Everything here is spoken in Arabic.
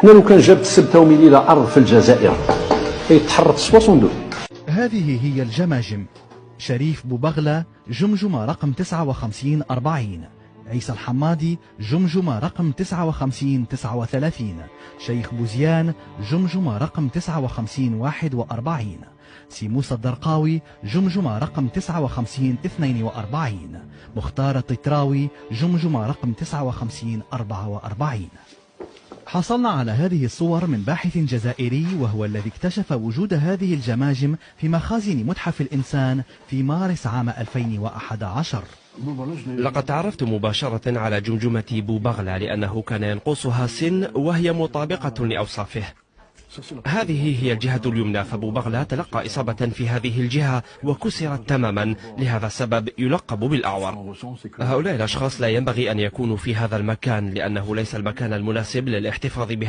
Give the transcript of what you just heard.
حنا لو كان جابت سبتهم إلى أرض في الجزائر يتحرك 62. هذه هي الجماجم. شريف بوبغلة جمجمة رقم 5940، عيسى الحمادي جمجمة رقم 5939، شيخ بوزيان جمجمة رقم 5941، سي موسى الدرقاوي جمجمة رقم 5942، مختار الطتراوي جمجمة رقم 5944. حصلنا على هذه الصور من باحث جزائري وهو الذي اكتشف وجود هذه الجماجم في مخازن متحف الإنسان في مارس عام 2011. لقد تعرفت مباشرة على جمجمة بوبغلة لأنه كان ينقصها سن وهي مطابقة لأوصافه. هذه هي الجهة اليمنى، فبوبغلة تلقى إصابة في هذه الجهة وكسرت تماما، لهذا السبب يلقب بالأعور. هؤلاء الأشخاص لا ينبغي أن يكونوا في هذا المكان لأنه ليس المكان المناسب للاحتفاظ